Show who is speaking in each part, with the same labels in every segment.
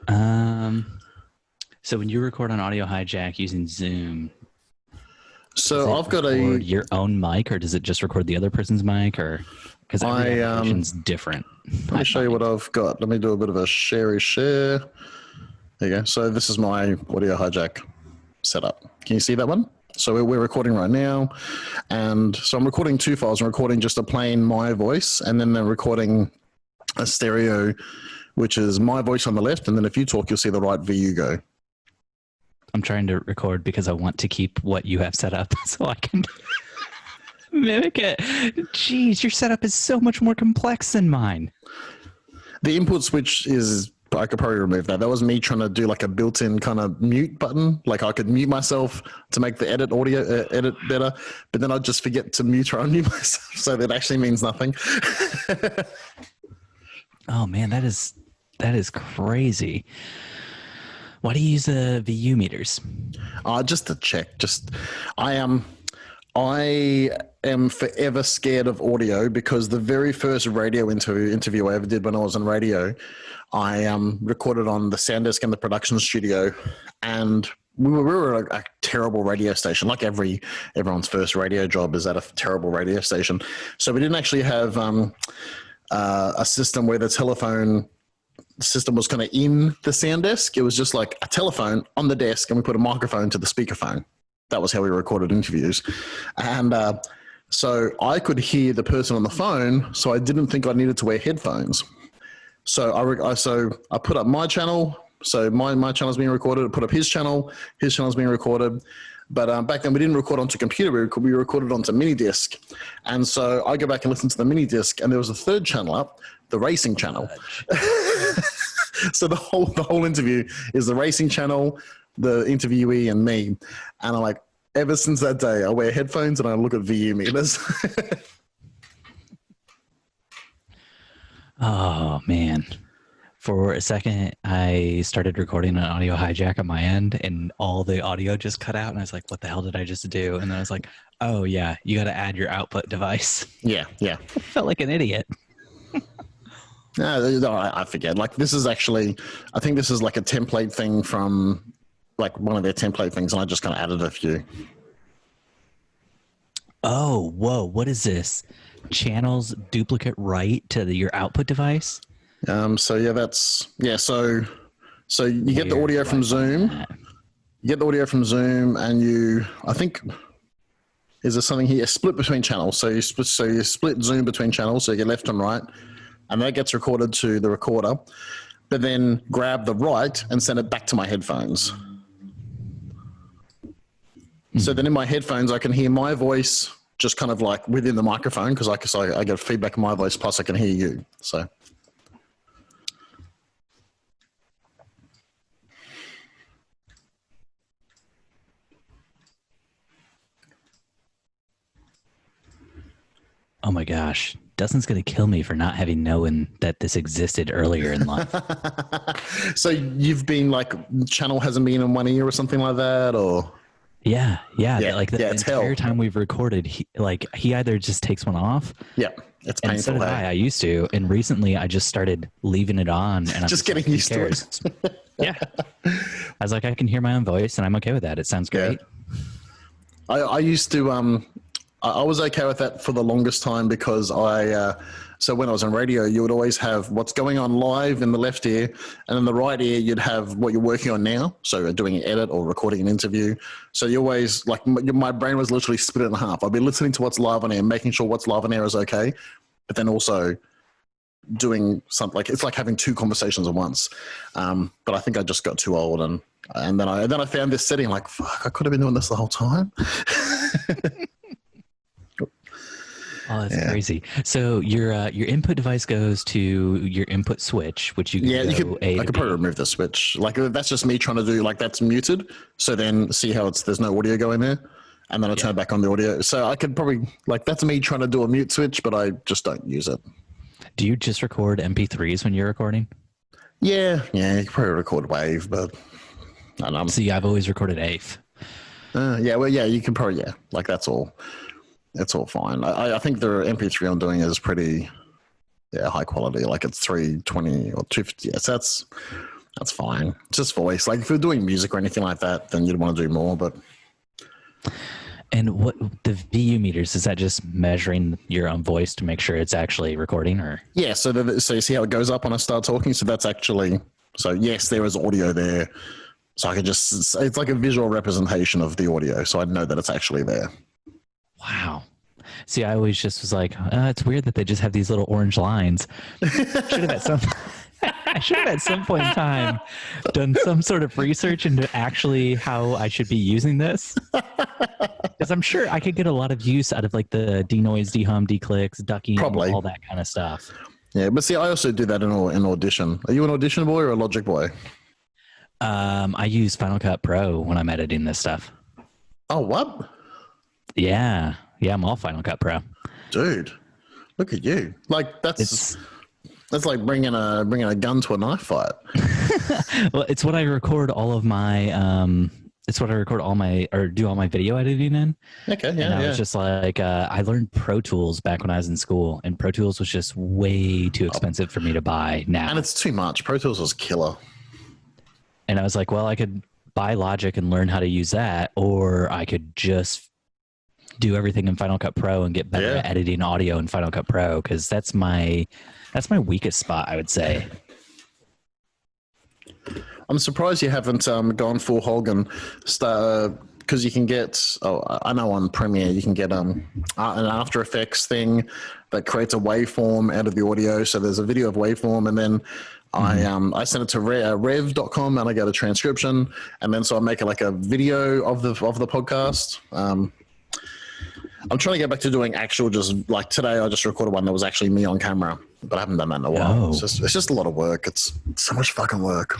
Speaker 1: So when you record on Audio Hijack using Zoom,
Speaker 2: So
Speaker 1: does
Speaker 2: I've
Speaker 1: it
Speaker 2: got
Speaker 1: record your own mic, or does it just record the other person's mic, or because every application's different?
Speaker 2: Let me show you what I've got. Let me do a bit of a share. There you go. So this is my Audio Hijack setup. Can you see that one? So we're recording right now, and so I'm recording two files. I'm recording just a plain my voice, and then they're recording a stereo, which is my voice on the left, and then if you talk, you'll see the right VU go.
Speaker 1: I'm trying to record because I want to keep what you have set up so I can mimic it. Jeez, your setup is so much more complex than mine.
Speaker 2: The input switch is, I could probably remove that. That was me trying to do like a built-in kind of mute button. Like I could mute myself to make the edit better, but then I'd just forget to mute or unmute myself. So that actually means nothing.
Speaker 1: Oh man, that is crazy. Why do you use the VU meters?
Speaker 2: Just to check. I am forever scared of audio because the very first radio interview I ever did when I was on radio, I recorded on the sound desk in the production studio, and we were a terrible radio station. Like everyone's first radio job is at a terrible radio station. So we didn't actually have a system where the telephone system was kind of in the sound desk. It was just like a telephone on the desk, and we put a microphone to the speakerphone. That was how we recorded interviews. And so I could hear the person on the phone, so I didn't think I needed to wear headphones. So I put up my channel. So my channel's being recorded. I put up his channel's being recorded. But back then we didn't record onto computer. We recorded onto mini disc. And so I go back and listen to the mini disc, and there was a third channel up, the racing channel. So the whole interview is the racing channel, the interviewee, and me. And I'm like, ever since that day, I wear headphones and I look at VU meters.
Speaker 1: Oh man. For a second, I started recording an Audio Hijack on my end, and all the audio just cut out, and I was like, what the hell did I just do? And then I was like, oh yeah, you got to add your output device.
Speaker 2: Yeah.
Speaker 1: I felt like an idiot.
Speaker 2: No, I forget. Like this is actually, I think this is like a template thing from like one of their template things, and I just kind of added a few.
Speaker 1: Oh, whoa, what is this? Channels duplicate right to your output device?
Speaker 2: So you get the audio from Zoom. You get the audio from Zoom, and I think, is there something here? Split between channels. So you split Zoom between channels, so you get left and right, and that gets recorded to the recorder, but then grab the right and send it back to my headphones. So then in my headphones, I can hear my voice just kind of like within the microphone, because I get feedback of my voice, plus I can hear you. So.
Speaker 1: Oh my gosh. Dustin's going to kill me for not having known that this existed earlier in life.
Speaker 2: So you've been like, channel hasn't been in 1 year or something like that, or?
Speaker 1: Yeah. Like the entire
Speaker 2: hell.
Speaker 1: time we've recorded, he either just takes one off.
Speaker 2: Yeah, it's painful.
Speaker 1: And so did I used to, and recently I just started leaving it on, and I'm
Speaker 2: just getting used to it.
Speaker 1: Yeah, I was like, I can hear my own voice, and I'm okay with that. It sounds great.
Speaker 2: Yeah. I used to. I was okay with that for the longest time because so when I was on radio, you would always have what's going on live in the left ear, and in the right ear, you'd have what you're working on now. So doing an edit or recording an interview. So you always, like, my brain was literally split in half. I'd be listening to what's live on air, making sure what's live on air is okay, but then also doing something, like, it's like having two conversations at once. But I think I just got too old, and then I found this setting, like, fuck, I could have been doing this the whole time.
Speaker 1: Oh, that's crazy. So your input device goes to your input switch, which you can
Speaker 2: I could probably remove the switch. Like, that's just me trying to do, like, that's muted. So then see how there's no audio going there, and then I turn back on the audio. So I could probably, like, that's me trying to do a mute switch, but I just don't use it.
Speaker 1: Do you just record MP3s when you're recording?
Speaker 2: Yeah, you can probably record WAV, but I don't know.
Speaker 1: See, I've always recorded AIF.
Speaker 2: You can probably, like, that's all. It's all fine. I think the MP3 I'm doing is pretty high quality. Like, it's 320 or 250. Yes, That's fine. Just voice. Like if you're doing music or anything like that, then you'd want to do more. But
Speaker 1: And what the VU meters, is that just measuring your own voice to make sure it's actually recording, or?
Speaker 2: yeah, so you see how it goes up when I start talking. So that's actually, so yes, there is audio there. So I can just, it's like a visual representation of the audio. So I know that it's actually there.
Speaker 1: Wow. See, I always just was like, it's weird that they just have these little orange lines. Should have at some I should have at some point in time done some sort of research into actually how I should be using this. Because I'm sure I could get a lot of use out of like the denoise, dehum, declicks, ducking,
Speaker 2: Probably.
Speaker 1: all that kind of stuff.
Speaker 2: Yeah, but see, I also do that in Audition. Are you an Audition boy or a Logic boy?
Speaker 1: I use Final Cut Pro when I'm editing this stuff.
Speaker 2: Oh, what?
Speaker 1: Yeah, I'm all Final Cut Pro.
Speaker 2: Dude, look at you! Like that's like bringing a gun to a knife fight.
Speaker 1: Well, it's what I record all of my it's what I record do all my video editing in.
Speaker 2: Okay, yeah.
Speaker 1: And I was just like, I learned Pro Tools back when I was in school, and Pro Tools was just way too expensive for me to buy now.
Speaker 2: And it's too much. Pro Tools is killer.
Speaker 1: And I was like, well, I could buy Logic and learn how to use that, or I could just do everything in Final Cut Pro and get better at editing audio in Final Cut Pro, because that's my weakest spot, I would say.
Speaker 2: I'm surprised you haven't gone full Hogan, because you can get. Oh, I know on Premiere you can get an After Effects thing that creates a waveform out of the audio. So there's a video of waveform, and then I send it to rev.com and I get a transcription, and then so I make it like a video of the podcast. I'm trying to get back to doing actual, just like today I just recorded one that was actually me on camera, but I haven't done that in a while.
Speaker 1: Oh.
Speaker 2: It's just a lot of work. It's so much fucking work.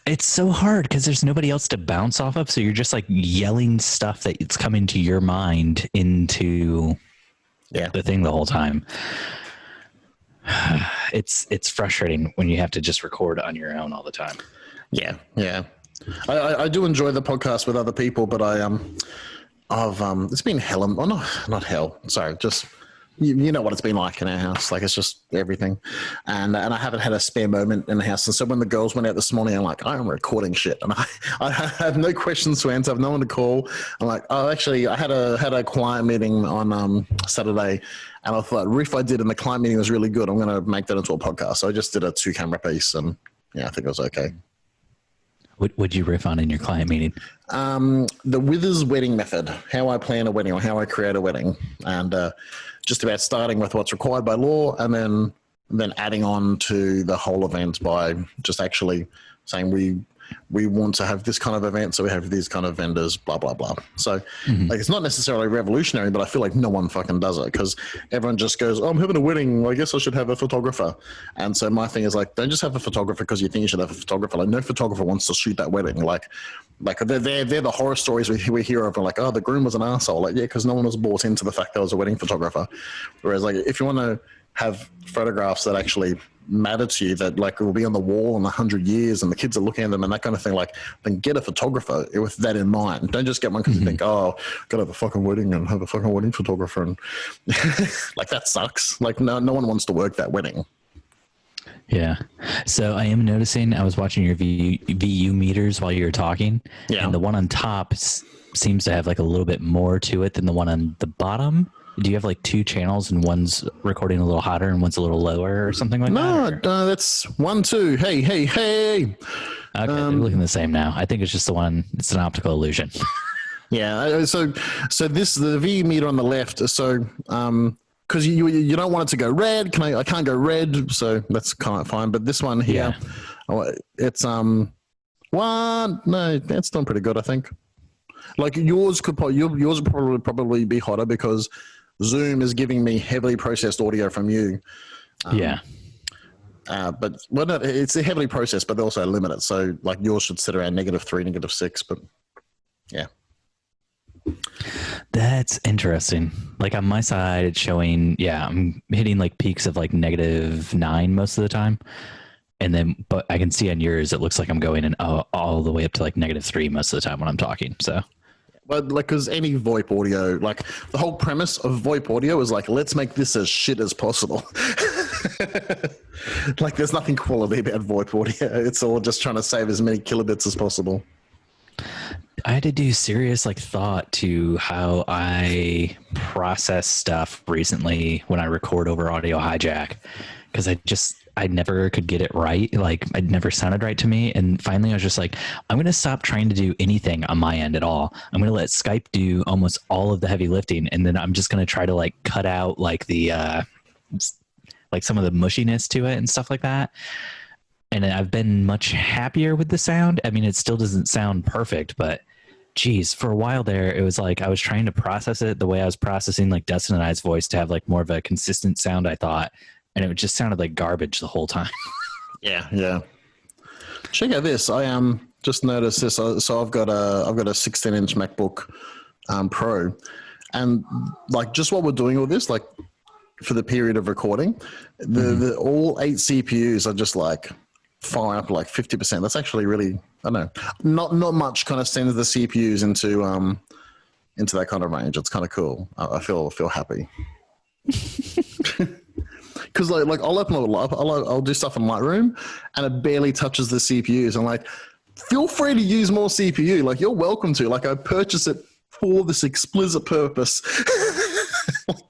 Speaker 1: It's so hard because there's nobody else to bounce off of, so you're just like yelling stuff that it's coming to your mind into the thing the whole time. It's frustrating when you have to just record on your own all the time. Yeah.
Speaker 2: I do enjoy the podcast with other people, but it's been hell. Oh, not hell. Sorry, just you know what it's been like in our house. Like it's just everything, and I haven't had a spare moment in the house. And so when the girls went out this morning, I'm like, I am recording shit, and I have no questions to answer. I have no one to call. I'm like, oh, actually, I had a client meeting on Saturday, and I thought if I did and the client meeting was really good, I'm going to make that into a podcast. So I just did a 2-camera piece, and I think it was okay.
Speaker 1: What'd you riff on in your client meeting?
Speaker 2: The Withers wedding method, how I plan a wedding or how I create a wedding, and just about starting with what's required by law, and then adding on to the whole event by just actually saying we want to have this kind of event, so we have these kind of vendors, blah, blah, blah. So like it's not necessarily revolutionary, but I feel like no one fucking does it because everyone just goes, oh, I'm having a wedding. I guess I should have a photographer. And so my thing is like, don't just have a photographer because you think you should have a photographer. Like no photographer wants to shoot that wedding. Like they're the horror stories we hear of, like, oh, the groom was an asshole. Like, yeah, because no one was bought into the fact that I was a wedding photographer. Whereas like if you want to have photographs that actually matter to you, that like will be on the wall in 100 years and the kids are looking at them and that kind of thing, like then get a photographer with that in mind. Don't just get one because you think, oh, gotta have a fucking wedding and have a fucking wedding photographer, and like that sucks. Like no one wants to work that wedding.
Speaker 1: Yeah. So I am noticing, I was watching your VU meters while you were talking, and the one on top seems to have like a little bit more to it than the one on the bottom. Do you have like 2 channels and one's recording a little hotter and one's a little lower or something like that?
Speaker 2: No, that's 1, 2. Hey.
Speaker 1: Okay, they're looking the same now. I think it's just it's an optical illusion.
Speaker 2: Yeah. So the V meter on the left. So because you don't want it to go red. I can't go red, so that's kind of fine. But this one here, it's No, it's done pretty good, I think. Like yours would probably be hotter because Zoom is giving me heavily processed audio from you. But it's heavily processed, but they're also limited. So like yours should sit around -3, -6. But yeah.
Speaker 1: That's interesting. Like on my side, it's showing, I'm hitting like peaks of like -9 most of the time. And then, but I can see on yours, it looks like I'm going in all the way up to like -3 most of the time when I'm talking. So,
Speaker 2: but like, because any VoIP audio, like the whole premise of VoIP audio is like, let's make this as shit as possible. Like there's nothing quality about VoIP audio. It's all just trying to save as many kilobits as possible.
Speaker 1: I had to do serious like thought to how I process stuff recently when I record over Audio Hijack, because I never could get it right. Like it never sounded right to me. And finally I was just like, I'm going to stop trying to do anything on my end at all. I'm going to let Skype do almost all of the heavy lifting. And then I'm just going to try to like cut out like the, like some of the mushiness to it and stuff like that. And I've been much happier with the sound. I mean, it still doesn't sound perfect, but geez, for a while there, it was like I was trying to process it the way I was processing like Dustin and I's voice to have like more of a consistent sound, I thought. And it just sounded like garbage the whole time.
Speaker 2: Yeah. Check out this. I just noticed this. So I've got a 16-inch MacBook Pro, and like just while we're doing all this, like for the period of recording, the all 8 CPUs are just like firing up like 50%. That's actually really, I don't know, not much kind of sends the CPUs into that kind of range. It's kind of cool. I feel happy. Because like I'll open it up, I'll do stuff in Lightroom, and it barely touches the CPUs. I'm like, feel free to use more CPU. Like you're welcome to. Like I purchased it for this explicit purpose.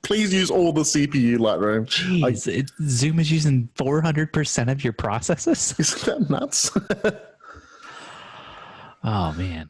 Speaker 2: Please use all the CPU, Lightroom.
Speaker 1: Jeez, Zoom is using 400% of your processes.
Speaker 2: Isn't that nuts?
Speaker 1: Oh man.